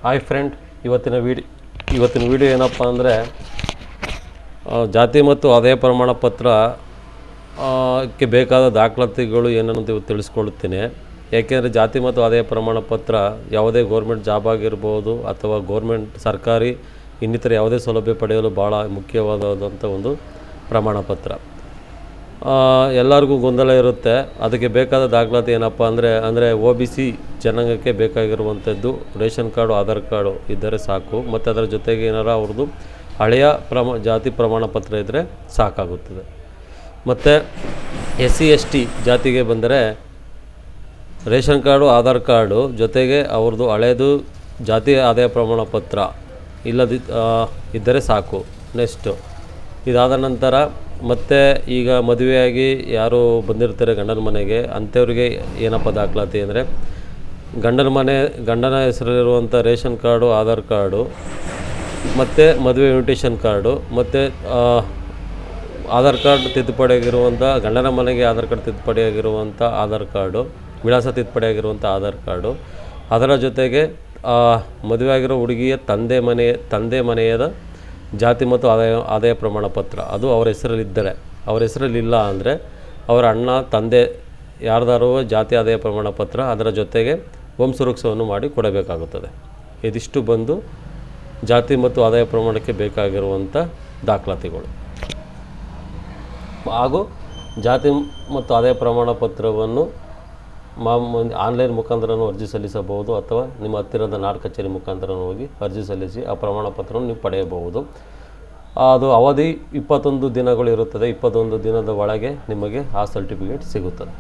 Hi friend, ಇವತ್ತಿನ video ಏನಪ್ಪ ಅಂದರೆ ಜಾತಿ ಮತ್ತು ಆದಾಯ ಪ್ರಮಾಣ ಪತ್ರ ಕ್ಕೆ ಬೇಕಾದ ದಾಖಲಾತಿಗಳು ಏನನ್ನಂತ ತಿಳಿಸ್ಕೊಳ್ತೀನಿ. ಯಾಕೆಂದರೆ ಜಾತಿ ಮತ್ತು ಆದಾಯ ಪ್ರಮಾಣ ಪತ್ರ ಯಾವುದೇ ಗೋರ್ಮೆಂಟ್ ಜಾಬ್ ಆಗಿರ್ಬೋದು ಅಥವಾ ಸರ್ಕಾರಿ ಇನ್ನಿತರ ಯಾವುದೇ ಸೌಲಭ್ಯ ಪಡೆಯಲು ಭಾಳ ಮುಖ್ಯವಾದಂಥ ಒಂದು ಪ್ರಮಾಣ ಪತ್ರ. ಎಲ್ಲರಿಗೂ ಗೊಂದಲ ಇರುತ್ತೆ. ಅದಕ್ಕೆ ಬೇಕಾದ ದಾಖಲಾತಿ ಏನಪ್ಪ ಅಂದರೆ OBC ಜನಾಂಗಕ್ಕೆ ಬೇಕಾಗಿರುವಂಥದ್ದು ರೇಷನ್ ಕಾರ್ಡು, ಆಧಾರ್ ಕಾರ್ಡು ಇದ್ದರೆ ಸಾಕು. ಮತ್ತು ಅದರ ಜೊತೆಗೆ ಏನಾರ ಅವ್ರದ್ದು ಹಳೆಯ ಜಾತಿ ಪ್ರಮಾಣ ಪತ್ರ ಇದ್ದರೆ ಸಾಕಾಗುತ್ತದೆ. ಮತ್ತು SC ST ಜಾತಿಗೆ ಬಂದರೆ ರೇಷನ್ ಕಾರ್ಡು, ಆಧಾರ್ ಕಾರ್ಡು ಜೊತೆಗೆ ಅವ್ರದ್ದು ಹಳೆಯದು ಜಾತಿ ಆದಾಯ ಪ್ರಮಾಣ ಪತ್ರ ಇದ್ದರೆ ಸಾಕು. ನೆಕ್ಸ್ಟು ಇದಾದ ನಂತರ ಮತ್ತು ಈಗ ಮದುವೆಯಾಗಿ ಯಾರು ಬಂದಿರ್ತಾರೆ ಗಂಡನ ಮನೆಗೆ, ಅಂಥವ್ರಿಗೆ ಏನಪ್ಪ ದಾಖಲಾತಿ ಅಂದರೆ ಗಂಡನ ಹೆಸರಲ್ಲಿರುವಂಥ ರೇಷನ್ ಕಾರ್ಡು, ಆಧಾರ್ ಕಾರ್ಡು ಮತ್ತು ಮದುವೆ ಇನ್ವಿಟೇಷನ್ ಕಾರ್ಡು ಮತ್ತು ಆಧಾರ್ ಕಾರ್ಡ್ ತಿದ್ದುಪಡಿಯಾಗಿರುವಂಥ ಗಂಡನ ಮನೆಗೆ ಆಧಾರ್ ಕಾರ್ಡ್ ತಿದ್ದುಪಡಿಯಾಗಿರುವಂಥ ಆಧಾರ್ ಕಾರ್ಡು, ವಿಳಾಸ ತಿದ್ದುಪಡಿಯಾಗಿರುವಂಥ ಆಧಾರ್ ಕಾರ್ಡು, ಅದರ ಜೊತೆಗೆ ಮದುವೆ ಆಗಿರೋ ಹುಡುಗಿಯ ತಂದೆ ಮನೆಯದ ಜಾತಿ ಮತ್ತು ಆದಾಯ ಪ್ರಮಾಣ ಪತ್ರ ಅದು ಅವರ ಹೆಸರಲ್ಲಿದ್ದರೆ, ಅವರ ಹೆಸರಲ್ಲಿಲ್ಲ ಅಂದರೆ ಅವರ ಅಣ್ಣ, ತಂದೆ ಯಾರ್ದಾರು ಜಾತಿ ಆದಾಯ ಪ್ರಮಾಣ ಪತ್ರ, ಅದರ ಜೊತೆಗೆ ವಂಶವೃಕ್ಷವನ್ನು ಮಾಡಿ ಕೊಡಬೇಕಾಗುತ್ತದೆ. ಇದಿಷ್ಟು ಬಂದು ಜಾತಿ ಮತ್ತು ಆದಾಯ ಪ್ರಮಾಣಕ್ಕೆ ಬೇಕಾಗಿರುವಂಥ ದಾಖಲಾತಿಗಳು. ಹಾಗೂ ಜಾತಿ ಮತ್ತು ಆದಾಯ ಪ್ರಮಾಣ ಪತ್ರವನ್ನು ಆನ್ಲೈನ್ ಮುಖಾಂತರ ಅರ್ಜಿ ಸಲ್ಲಿಸಬಹುದು ಅಥವಾ ನಿಮ್ಮ ಹತ್ತಿರದ ನಾಡ್ ಕಚೇರಿ ಮುಖಾಂತರ ಹೋಗಿ ಅರ್ಜಿ ಸಲ್ಲಿಸಿ ಆ ಪ್ರಮಾಣ ಪತ್ರವನ್ನು ನೀವು ಪಡೆಯಬಹುದು. ಅದು ಅವಧಿ 21 ದಿನಗಳು ಇರುತ್ತದೆ. 21 ದಿನದ ಒಳಗೆ ನಿಮಗೆ ಆ ಸರ್ಟಿಫಿಕೇಟ್ ಸಿಗುತ್ತದೆ.